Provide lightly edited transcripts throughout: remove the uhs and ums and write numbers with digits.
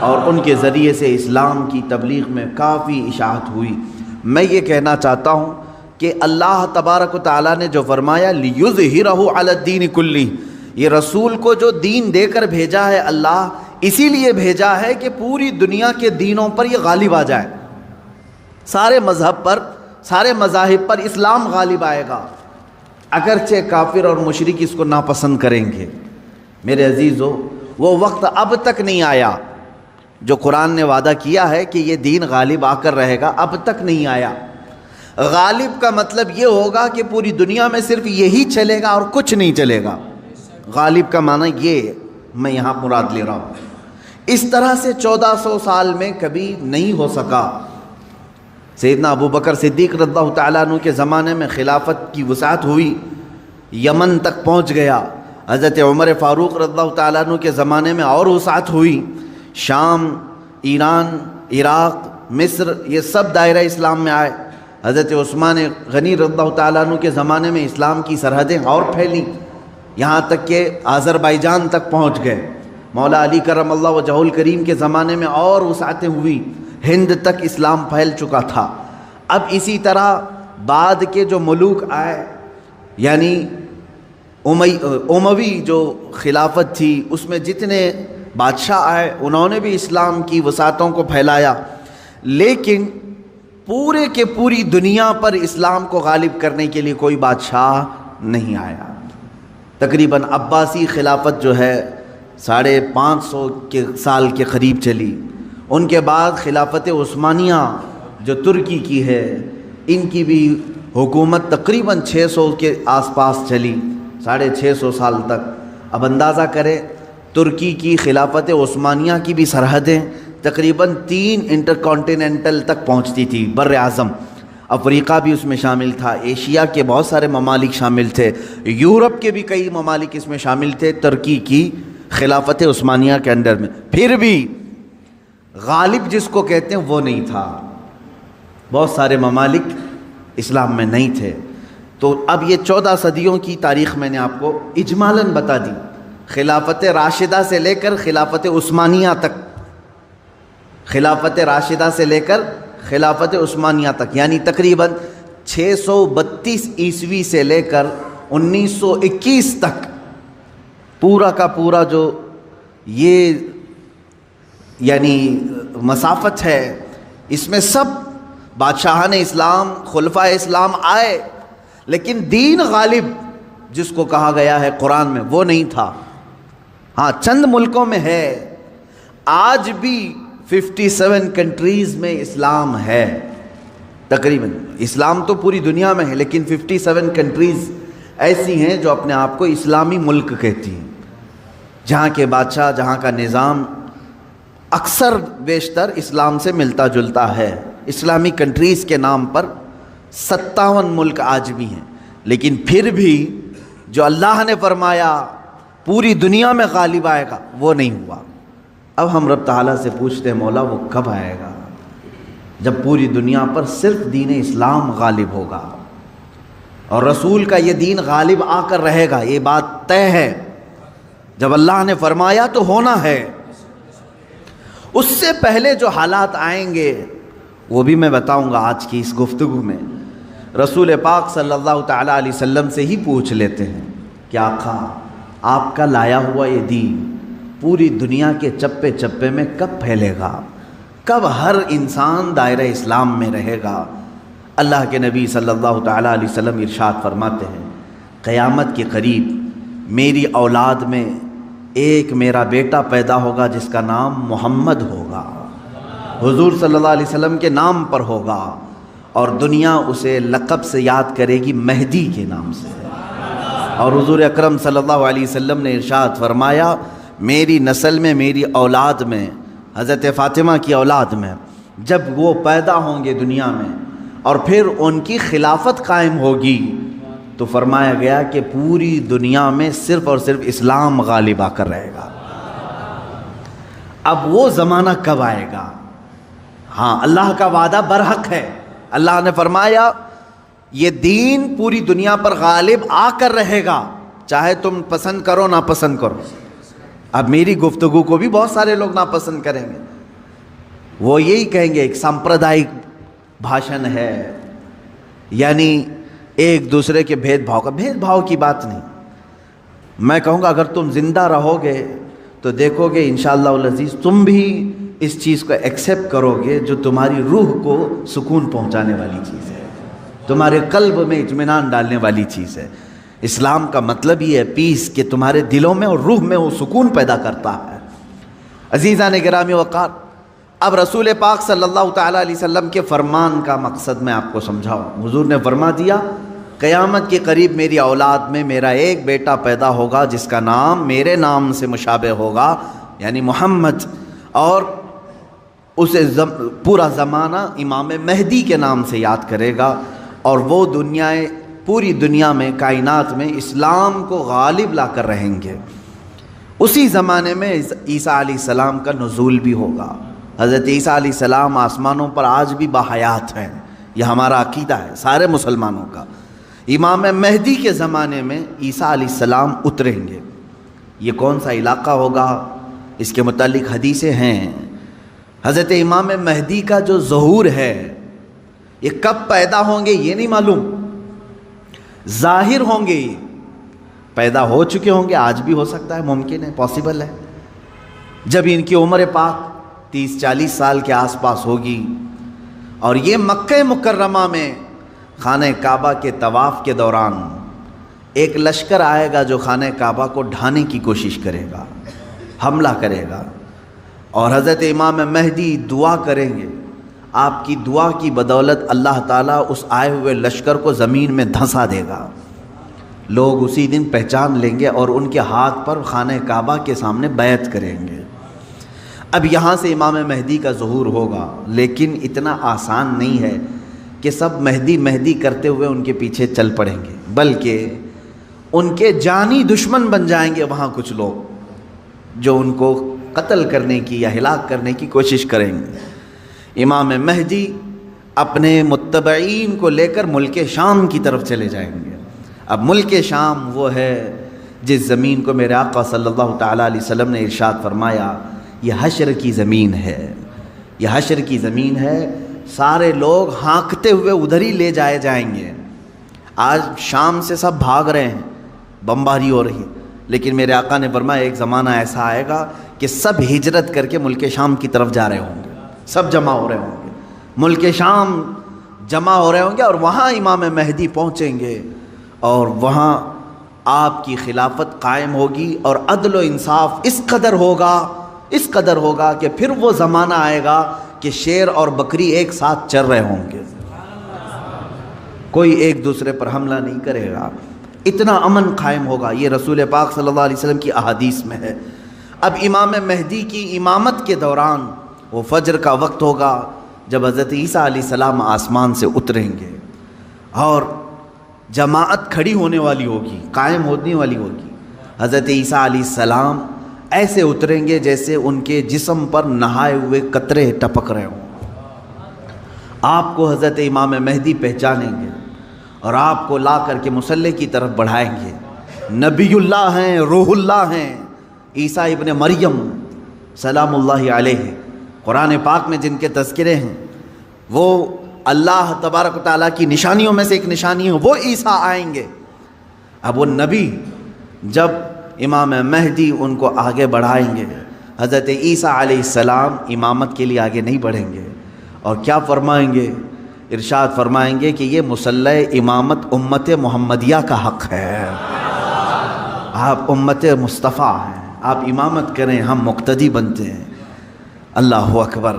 اور ان کے ذریعے سے اسلام کی تبلیغ میں کافی اشاعت ہوئی۔ میں یہ کہنا چاہتا ہوں کہ اللہ تبارک و تعالیٰ نے جو فرمایا لِيُظْهِرَهُ عَلَى الدِّينِ كُلِّهِ، یہ رسول کو جو دین دے کر بھیجا ہے اللہ اسی لیے بھیجا ہے کہ پوری دنیا کے دینوں پر یہ غالب آ جائے، سارے مذہب پر، سارے مذاہب پر اسلام غالب آئے گا، اگرچہ کافر اور مشرک اس کو ناپسند کریں گے۔ میرے عزیزو، وہ وقت اب تک نہیں آیا جو قرآن نے وعدہ کیا ہے کہ یہ دین غالب آ کر رہے گا، اب تک نہیں آیا۔ غالب کا مطلب یہ ہوگا کہ پوری دنیا میں صرف یہی چلے گا اور کچھ نہیں چلے گا۔ غالب کا معنی یہ میں یہاں مراد لے رہا ہوں۔ اس طرح سے 1400 سال میں کبھی نہیں ہو سکا۔ سیدنا ابو بکر صدیق رضی اللہ تعالیٰ عنہ کے زمانے میں خلافت کی وسعت ہوئی، یمن تک پہنچ گیا۔ حضرت عمر فاروق رضی اللہ تعالیٰ عنہ کے زمانے میں اور وسعت ہوئی، شام، ایران، عراق، مصر، یہ سب دائرہ اسلام میں آئے۔ حضرت عثمان غنی رضی اللہ تعالیٰ عنہ کے زمانے میں اسلام کی سرحدیں اور پھیلیں، یہاں تک کہ آذربائیجان تک پہنچ گئے۔ مولا علی کرم اللہ وجہہ الکریم کے زمانے میں اور وسعتیں ہوئی، ہند تک اسلام پھیل چکا تھا۔ اب اسی طرح بعد کے جو ملوک آئے، یعنی اموی جو خلافت تھی، اس میں جتنے بادشاہ آئے انہوں نے بھی اسلام کی وسعتوں کو پھیلایا، لیکن پورے کے پوری دنیا پر اسلام کو غالب کرنے کے لیے کوئی بادشاہ نہیں آیا۔ تقریباً عباسی خلافت جو ہے 550 سال کے قریب چلی، ان کے بعد خلافت عثمانیہ جو ترکی کی ہے، ان کی بھی حکومت تقریباً 600 کے آس پاس چلی، 650 سال تک۔ اب اندازہ کریں ترکی کی خلافت عثمانیہ کی بھی سرحدیں تقریباً 3 انٹرکانٹیننٹل تک پہنچتی تھی، بر اعظم۔ افریقہ بھی اس میں شامل تھا، ایشیا کے بہت سارے ممالک شامل تھے، یورپ کے بھی کئی ممالک اس میں شامل تھے ترکی کی خلافت عثمانیہ کے انڈر میں۔ پھر بھی غالب جس کو کہتے ہیں وہ نہیں تھا، بہت سارے ممالک اسلام میں نہیں تھے۔ تو اب یہ 14 صدیوں کی تاریخ میں نے آپ کو اجمالاً بتا دی، خلافت راشدہ سے لے کر خلافت عثمانیہ تک، خلافت راشدہ سے لے کر خلافت عثمانیہ تک، یعنی تقریباً 632 عیسوی سے لے کر 1921 تک پورا کا پورا جو یہ یعنی مسافت ہے، اس میں سب بادشاہان اسلام، خلفائے اسلام آئے، لیکن دین غالب جس کو کہا گیا ہے قرآن میں وہ نہیں تھا۔ ہاں چند ملکوں میں ہے، آج بھی 57 کنٹریز میں اسلام ہے، تقریباً اسلام تو پوری دنیا میں ہے، لیکن 57 کنٹریز ایسی ہیں جو اپنے آپ کو اسلامی ملک کہتی ہیں، جہاں کے بادشاہ، جہاں کا نظام اکثر بیشتر اسلام سے ملتا جلتا ہے۔ اسلامی کنٹریز کے نام پر 57 ملک آج بھی ہیں، لیکن پھر بھی جو اللہ نے فرمایا پوری دنیا میں غالب آئے گا وہ نہیں ہوا۔ اب ہم رب تعالیٰ سے پوچھتے ہیں مولا وہ کب آئے گا جب پوری دنیا پر صرف دین اسلام غالب ہوگا اور رسول کا یہ دین غالب آ کر رہے گا، یہ بات طے ہے۔ جب اللہ نے فرمایا تو ہونا ہے۔ اس سے پہلے جو حالات آئیں گے وہ بھی میں بتاؤں گا آج کی اس گفتگو میں۔ رسول پاک صلی اللہ تعالیٰ علیہ وسلم سے ہی پوچھ لیتے ہیں کہ آقا آپ کا لایا ہوا یہ دین پوری دنیا کے چپے چپے میں کب پھیلے گا، کب ہر انسان دائرہ اسلام میں رہے گا؟ اللہ کے نبی صلی اللہ تعالیٰ علیہ وسلم ارشاد فرماتے ہیں قیامت کے قریب میری اولاد میں ایک میرا بیٹا پیدا ہوگا جس کا نام محمد ہوگا، حضور صلی اللہ علیہ وسلم کے نام پر ہوگا، اور دنیا اسے لقب سے یاد کرے گی مہدی کے نام سے۔ اور حضور اکرم صلی اللہ علیہ وسلم نے ارشاد فرمایا میری نسل میں، میری اولاد میں، حضرت فاطمہ کی اولاد میں جب وہ پیدا ہوں گے دنیا میں اور پھر ان کی خلافت قائم ہوگی تو فرمایا گیا کہ پوری دنیا میں صرف اور صرف اسلام غالب آ کر رہے گا۔ اب وہ زمانہ کب آئے گا؟ ہاں اللہ کا وعدہ برحق ہے۔ اللہ نے فرمایا یہ دین پوری دنیا پر غالب آ کر رہے گا، چاہے تم پسند کرو ناپسند کرو۔ اب میری گفتگو کو بھی بہت سارے لوگ ناپسند کریں گے، وہ یہی کہیں گے ایک سامپردائک بھاشن ہے، یعنی ایک دوسرے کے بھید بھاؤ کی بات نہیں۔ میں کہوں گا اگر تم زندہ رہو گے تو دیکھو گے انشاءاللہ العزیز تم بھی اس چیز کو ایکسیپٹ کرو گے جو تمہاری روح کو سکون پہنچانے والی چیز ہے، تمہارے قلب میں اطمینان ڈالنے والی چیز ہے۔ اسلام کا مطلب یہ ہے پیس، کہ تمہارے دلوں میں اور روح میں وہ سکون پیدا کرتا ہے۔ عزیزان گرامی وقار، اب رسول پاک صلی اللہ تعالیٰ علیہ وسلم کے فرمان کا مقصد میں آپ کو سمجھاؤں۔ حضور نے فرما دیا قیامت کے قریب میری اولاد میں میرا ایک بیٹا پیدا ہوگا جس کا نام میرے نام سے مشابہ ہوگا، یعنی محمد، اور اسے پورا زمانہ امام مہدی کے نام سے یاد کرے گا، اور وہ پوری دنیا میں کائنات میں اسلام کو غالب لا کر رہیں گے۔ اسی زمانے میں عیسیٰ علیہ السلام کا نزول بھی ہوگا۔ حضرت عیسیٰ علیہ السلام آسمانوں پر آج بھی باحیات ہیں، یہ ہمارا عقیدہ ہے سارے مسلمانوں کا۔ امام مہدی کے زمانے میں عیسیٰ علیہ السلام اتریں گے۔ یہ کون سا علاقہ ہوگا اس کے متعلق حدیثیں ہیں۔ حضرت امام مہدی کا جو ظہور ہے یہ کب پیدا ہوں گے یہ نہیں معلوم، ظاہر ہوں گے، پیدا ہو چکے ہوں گے، آج بھی ہو سکتا ہے، ممکن ہے، پاسبل ہے۔ جب ان کی عمر پاک 30-40 سال کے آس پاس ہوگی اور یہ مکہ مکرمہ میں خانہ کعبہ کے طواف کے دوران ایک لشکر آئے گا جو خانہ کعبہ کو ڈھانے کی کوشش کرے گا، حملہ کرے گا، اور حضرت امام مہدی دعا کریں گے۔ آپ کی دعا کی بدولت اللہ تعالیٰ اس آئے ہوئے لشکر کو زمین میں دھنسا دے گا۔ لوگ اسی دن پہچان لیں گے اور ان کے ہاتھ پر خانہ کعبہ کے سامنے بیعت کریں گے۔ اب یہاں سے امام مہدی کا ظہور ہوگا، لیکن اتنا آسان نہیں ہے کہ سب مہدی مہدی کرتے ہوئے ان کے پیچھے چل پڑیں گے، بلکہ ان کے جانی دشمن بن جائیں گے وہاں کچھ لوگ جو ان کو قتل کرنے کی یا ہلاک کرنے کی کوشش کریں گے۔ امام مہدی اپنے متبعین کو لے کر ملک شام کی طرف چلے جائیں گے۔ اب ملک شام وہ ہے جس زمین کو میرے آقا صلی اللہ تعالیٰ علیہ وسلم نے ارشاد فرمایا یہ حشر کی زمین ہے، یہ حشر کی زمین ہے، سارے لوگ ہانکتے ہوئے ادھر ہی لے جائے جائیں گے۔ آج شام سے سب بھاگ رہے ہیں، بمباری ہو رہی ہے، لیکن میرے آقا نے فرمایا ایک زمانہ ایسا آئے گا کہ سب ہجرت کر کے ملک شام کی طرف جا رہے ہوں گے، سب جمع ہو رہے ہوں گے، ملک شام جمع ہو رہے ہوں گے، اور وہاں امام مہدی پہنچیں گے، اور وہاں آپ کی خلافت قائم ہوگی، اور عدل و انصاف اس قدر ہوگا کہ پھر وہ زمانہ آئے گا کہ شیر اور بکری ایک ساتھ چر رہے ہوں گے، کوئی ایک دوسرے پر حملہ نہیں کرے گا، اتنا امن قائم ہوگا۔ یہ رسول پاک صلی اللہ علیہ وسلم کی احادیث میں ہے۔ اب امام مہدی کی امامت کے دوران وہ فجر کا وقت ہوگا جب حضرت عیسیٰ علیہ السلام آسمان سے اتریں گے، اور جماعت کھڑی ہونے والی ہوگی، قائم ہونے والی ہوگی۔ حضرت عیسیٰ علیہ السلام ایسے اتریں گے جیسے ان کے جسم پر نہائے ہوئے قطرے ٹپک رہے ہوں۔ آپ کو حضرت امام مہدی پہچانیں گے اور آپ کو لا کر کے مصلی کی طرف بڑھائیں گے۔ نبی اللہ ہیں، روح اللہ ہیں، عیسیٰ ابن مریم سلام اللہ علیہ، قرآن پاک میں جن کے تذکرے ہیں، وہ اللہ تبارک و تعالیٰ کی نشانیوں میں سے ایک نشانی ہے، وہ عیسیٰ آئیں گے۔ اب وہ نبی جب امام مہدی ان کو آگے بڑھائیں گے، حضرت عیسیٰ علیہ السلام امامت کے لیے آگے نہیں بڑھیں گے، اور کیا فرمائیں گے؟ ارشاد فرمائیں گے کہ یہ مصلی امامت امت محمدیہ کا حق ہے، آپ امت مصطفیٰ ہیں، آپ امامت کریں، ہم مقتدی بنتے ہیں۔ اللہ اکبر،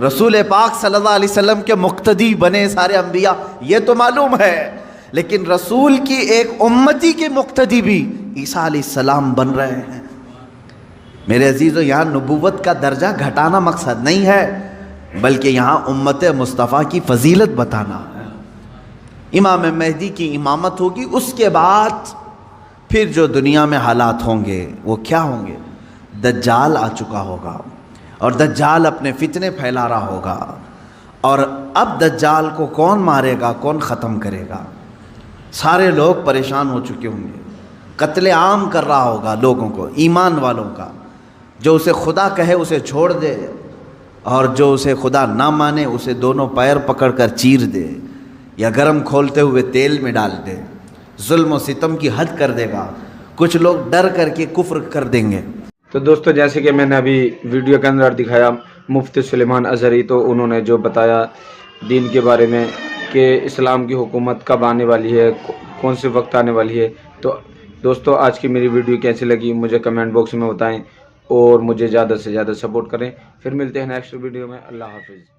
رسول پاک صلی اللہ علیہ وسلم کے مقتدی بنے سارے انبیاء، یہ تو معلوم ہے، لیکن رسول کی ایک امتی کے مقتدی بھی عیسیٰ علیہ السلام بن رہے ہیں۔ میرے عزیزو، یہاں نبوت کا درجہ گھٹانا مقصد نہیں ہے، بلکہ یہاں امت مصطفیٰ کی فضیلت بتانا ہے۔ امام مہدی کی امامت ہوگی، اس کے بعد پھر جو دنیا میں حالات ہوں گے وہ کیا ہوں گے؟ دجال آ چکا ہوگا، اور دجال اپنے فتنے پھیلا رہا ہوگا، اور اب دجال کو کون مارے گا، کون ختم کرے گا؟ سارے لوگ پریشان ہو چکے ہوں گے، قتل عام کر رہا ہوگا لوگوں کو، ایمان والوں کا، جو اسے خدا کہے اسے چھوڑ دے، اور جو اسے خدا نہ مانے اسے دونوں پیر پکڑ کر چیر دے یا گرم کھولتے ہوئے تیل میں ڈال دے، ظلم و ستم کی حد کر دے گا۔ کچھ لوگ ڈر کر کے کفر کر دیں گے۔ تو دوستو جیسے کہ میں نے ابھی ویڈیو کے اندر دکھایا مفتی سلیمان اظہری، تو انہوں نے جو بتایا دین کے بارے میں کہ اسلام کی حکومت کب آنے والی ہے، کون سے وقت آنے والی ہے، تو دوستو آج کی میری ویڈیو کیسی لگی مجھے کمنٹ باکس میں بتائیں اور مجھے زیادہ سے زیادہ سپورٹ کریں۔ پھر ملتے ہیں نیکسٹ ویڈیو میں۔ اللہ حافظ۔